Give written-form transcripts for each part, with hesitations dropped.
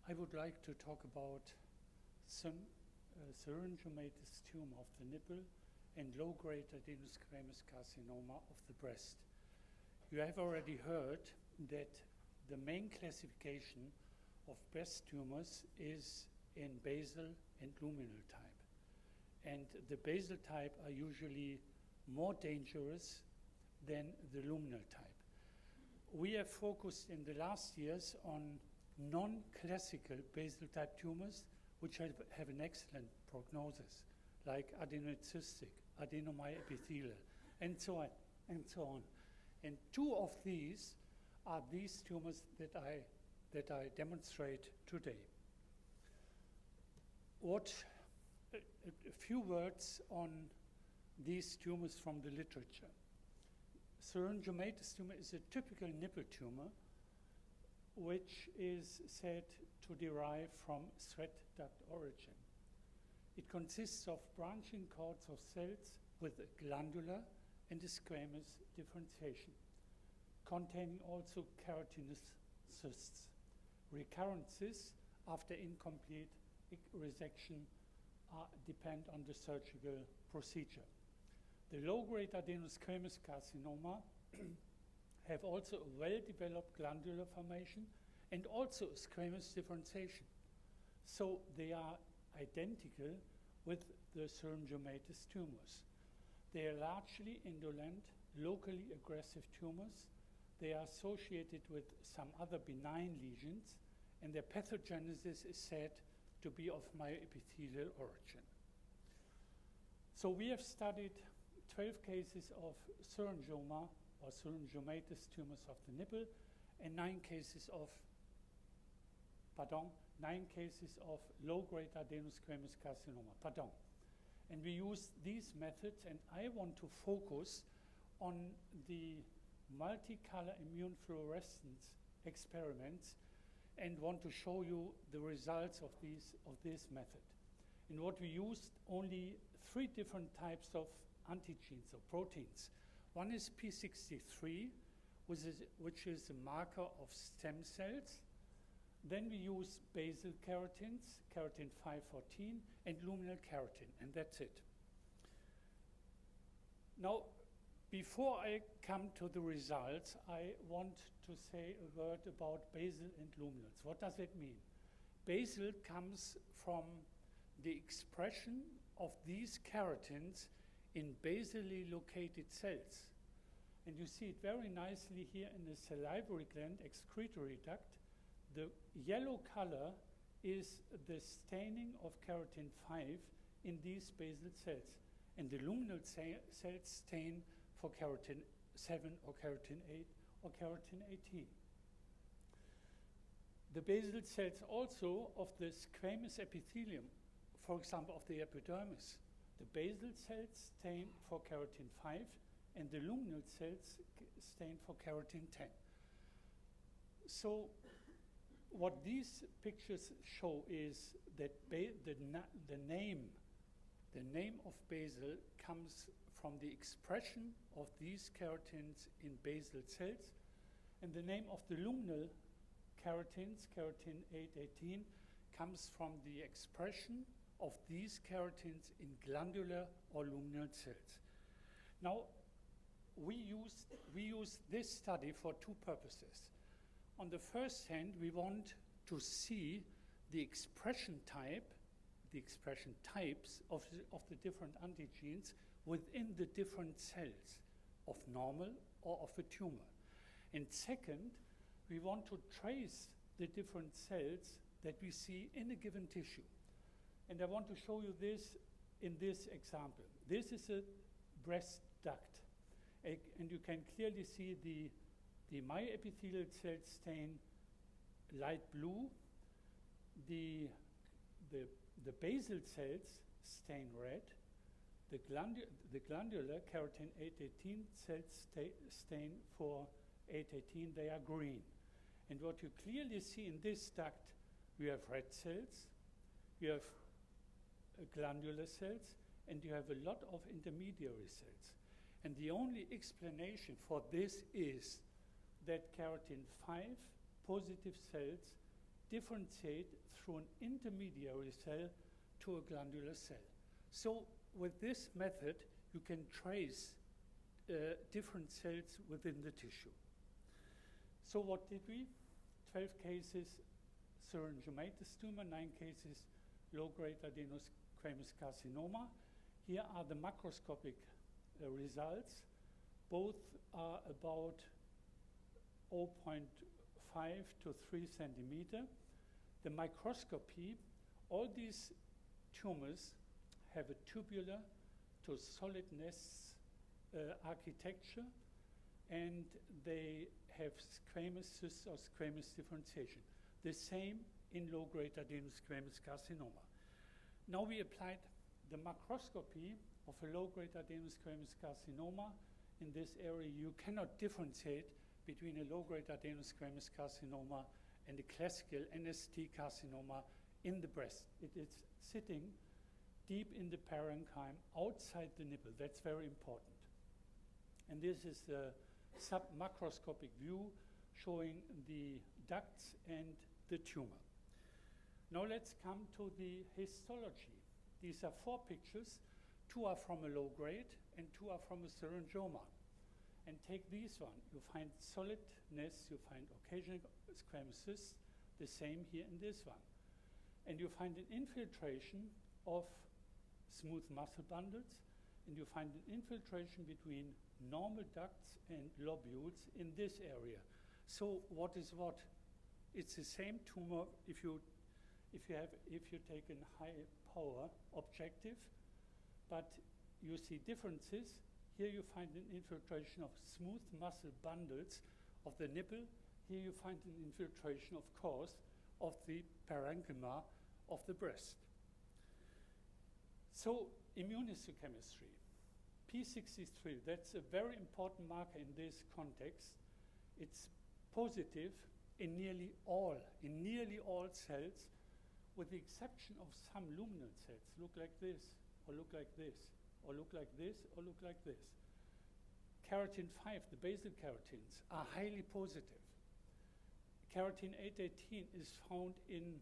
I would like to talk about syringiomatous tumor of the nipple and low-grade adenosquamous carcinoma of the breast. You have already heard that the main classification of breast tumors is in basal and luminal type. And the basal type are usually more dangerous than the luminal type. We have focused in the last years on non-classical basal type tumors which have an excellent prognosis, like adenoid cystic, adenomyoepithelial, and so on, and so on. And two of these are these tumors that I demonstrate today. A few words on these tumors from the literature. Syringiomatous tumor is a typical nipple tumor which is said to derive from sweat duct origin. It consists of branching cords of cells with a glandular and a squamous differentiation, containing also keratinous cysts. Recurrences after incomplete resection depend on the surgical procedure. The low-grade adenosquamous carcinoma have also a well-developed glandular formation and also a squamous differentiation. So they are identical with the syringiomatous tumors. They are largely indolent, locally aggressive tumors. They are associated with some other benign lesions, and their pathogenesis is said to be of myoepithelial origin. So we have studied 12 cases of syringioma or syringiomatous tumors of the nipple, and 9 cases of low-grade adenosquamous carcinoma. And we use these methods, and I want to focus on the multicolor immune fluorescence experiments and want to show you the results of this method. In what we used only 3 different types of antigens or proteins. One is P63, which is a marker of stem cells. Then we use basal keratins, keratin 514, and luminal keratin, and that's it. Now, before I come to the results, I want to say a word about basal and luminals. What does it mean? Basal comes from the expression of these keratins in basally located cells. And you see it very nicely here in the salivary gland excretory duct. The yellow color is the staining of keratin 5 in these basal cells. And the luminal cells stain for keratin 7 or keratin 8 or keratin 18. The basal cells also of the squamous epithelium, for example, of the epidermis, the basal cells stain for keratin 5 and the luminal cells stain for keratin 10. So what these pictures show is that the name of basal comes from the expression of these keratins in basal cells, and the name of the luminal keratins, keratin 8, 18, comes from the expression of these keratins in glandular or luminal cells. Now, we use this study for 2 purposes. On the first hand, we want to see the expression type, the expression types of the different antigens within the different cells of normal or of a tumor. And second, we want to trace the different cells that we see in a given tissue. And I want to show you this in this example. This is a breast duct. And you can clearly see the myoepithelial cells stain light blue. The basal cells stain red. The glandular keratin 818 cells stain for 818, they are green. And what you clearly see in this duct, you have red cells, you have glandular cells, and you have a lot of intermediary cells. And the only explanation for this is that keratin 5 positive cells differentiate through an intermediary cell to a glandular cell. So with this method, you can trace different cells within the tissue. So what did we? 12 cases syringiomatous tumor, 9 cases low-grade adenosquamous carcinoma. Here are the macroscopic results. Both are about 0.5 to 3 centimeter. The microscopy, all these tumors have a tubular to solidness architecture, and they have squamous cysts or squamous differentiation. The same in low-grade adenosquamous carcinoma. Now we applied the macroscopy of a low-grade adenosquamous carcinoma. In this area, you cannot differentiate between a low-grade adenosquamous carcinoma and a classical NST carcinoma in the breast. It is sitting deep in the parenchyma, outside the nipple. That's very important. And this is the submacroscopic view showing the ducts and the tumor. Now let's come to the histology. These are 4 pictures. 2 are from a low grade and 2 are from a syringioma. And take these one. You find solidness, you find occasional squamous cysts, the same here in this one. And you find an infiltration of smooth muscle bundles, and you find an infiltration between normal ducts and lobules in this area. So what is what? It's the same tumor if you take a high power objective, but you see differences. Here you find an infiltration of smooth muscle bundles of the nipple. Here you find an infiltration, of course, of the parenchyma of the breast. So immunohistochemistry, P63, that's a very important marker in this context. It's positive in nearly all cells, with the exception of some luminal cells. Look like this, or look like this, or look like this, or look like this. Keratin 5, the basal keratins, are highly positive. Keratin 818 is found in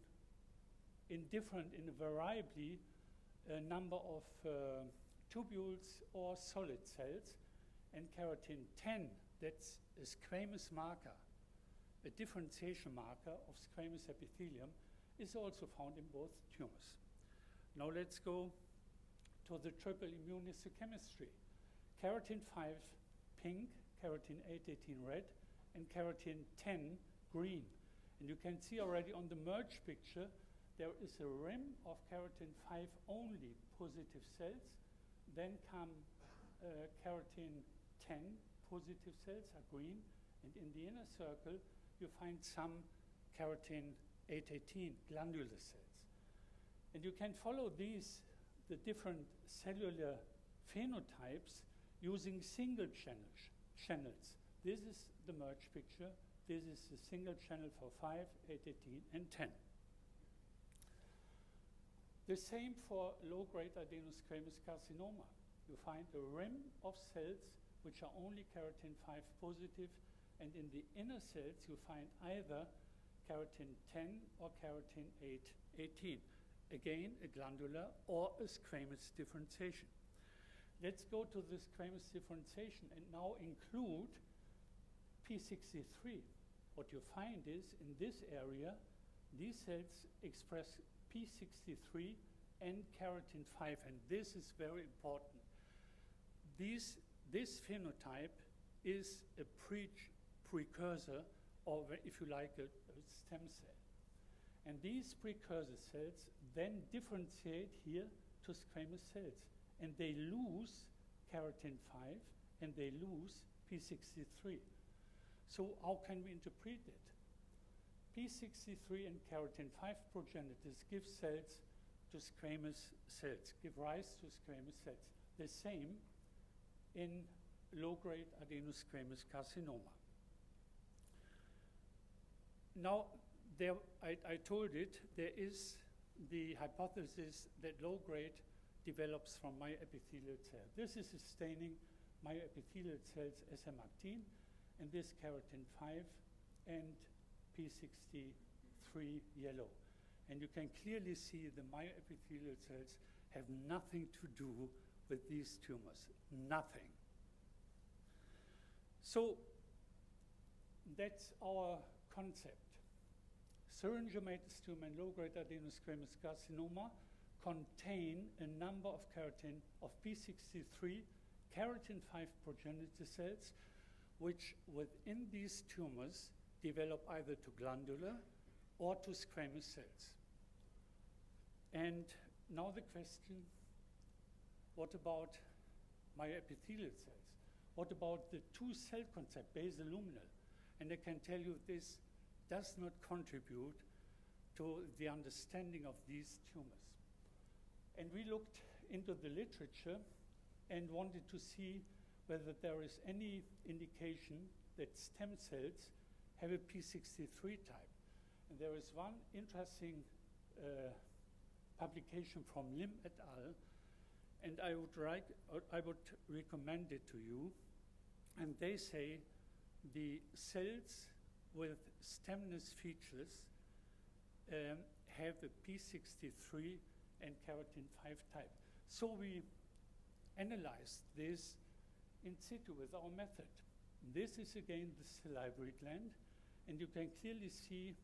a variably number of tubules or solid cells, and keratin 10, that's a squamous marker, a differentiation marker of squamous epithelium, is also found in both tumors. Now let's go to the triple immunohistochemistry. Keratin 5 pink, keratin 818 red, and keratin 10 green. And you can see already on the merge picture, there is a rim of keratin 5 only positive cells. Then come keratin 10 positive cells are green, and in the inner circle you find some keratin 818 glandular cells. And you can follow these, the different cellular phenotypes, using single channels. This is the merge picture. This is the single channel for 5, 818, and 10. The same for low-grade adenosquamous carcinoma. You find a rim of cells which are only keratin 5 positive, and in the inner cells you find either keratin 10 or keratin 818. Again, a glandular or a squamous differentiation. Let's go to the squamous differentiation and now include P63. What you find is in this area, these cells express P63 and keratin 5, and this is very important. This phenotype is a precursor, or if you like, a stem cell. And these precursor cells then differentiate here to squamous cells, and they lose keratin 5 and they lose P63. So how can we interpret it? P63 and keratin 5 progenitors give cells to squamous cells, give rise to squamous cells. The same in low-grade adenosquamous carcinoma. Now, I told it, there is the hypothesis that low-grade develops from myoepithelial cells. This is a staining myoepithelial cells SM-actin, and this keratin 5 and P63 p63 yellow. And you can clearly see the myoepithelial cells have nothing to do with these tumors, nothing. So that's our concept. Syringiomatous tumor and low-grade adenosquamous carcinoma contain a number of p63 keratin 5 progenitor cells, which within these tumors develop either to glandular or to squamous cells. And now the question, what about myoepithelial cells? What about the two-cell concept, basoluminal? And I can tell you this does not contribute to the understanding of these tumors. And we looked into the literature and wanted to see whether there is any indication that stem cells have a p63 type. And there is one interesting publication from Lim et al., and I would recommend it to you. And they say the cells with stemness features have a p63 and keratin 5 type. So we analyzed this in situ with our method. This is again the salivary gland, and you can clearly see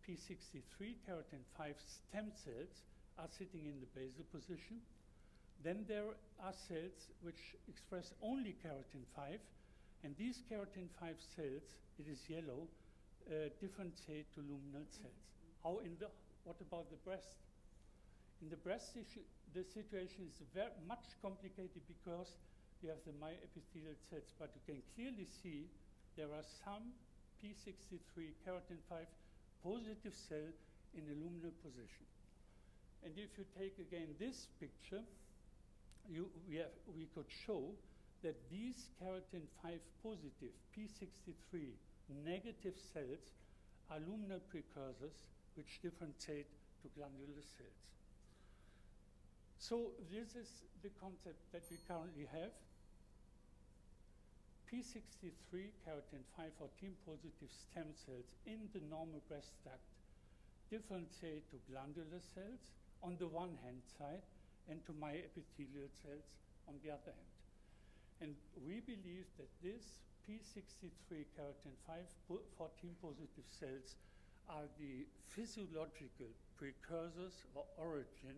p63 keratin 5 stem cells are sitting in the basal position. Then there are cells which express only keratin 5, and these keratin 5 cells, it is yellow, differentiate to luminal cells. What about the breast? In the breast tissue, the situation is very much complicated because you have the myoepithelial cells, but you can clearly see there are some p63 keratin 5 positive cell in a luminal position. And if you take again this picture, we could show that these keratin 5 positive p63 negative cells are luminal precursors which differentiate to glandular cells. So this is the concept that we currently have. p63 keratin 5 or TIM positive stem cells in the normal breast duct differentiate to glandular cells on the one hand side and to myoepithelial cells on the other hand. And we believe that this p63 keratin 5 for TIM positive cells are the physiological precursors or origin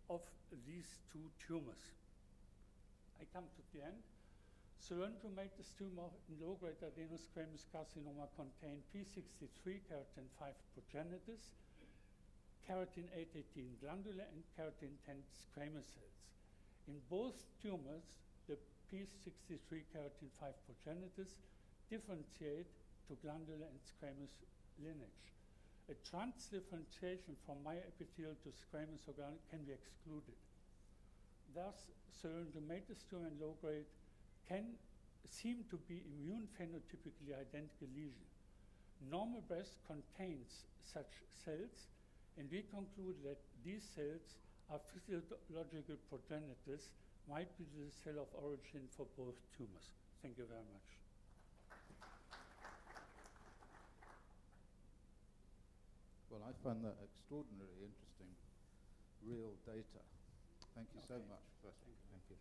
of these two tumors. I come to the end. Syringiomatous tumor in low-grade adenosquamous carcinoma contain p63 keratin 5 progenitors, keratin 818 glandular, and keratin 10 squamous cells. In both tumors, the p63 keratin 5 progenitors differentiate to glandular and squamous lineage. A transdifferentiation from myoepithelial to squamous organ can be excluded. Thus, syringiomatous tumor in low grade can seem to be immune phenotypically identical lesion. Normal breast contains such cells, and we conclude that these cells are physiological progenitors, might be the cell of origin for both tumors. Thank you very much. Well, I found that extraordinarily interesting, real data. Thank you so much, Professor. Thank you.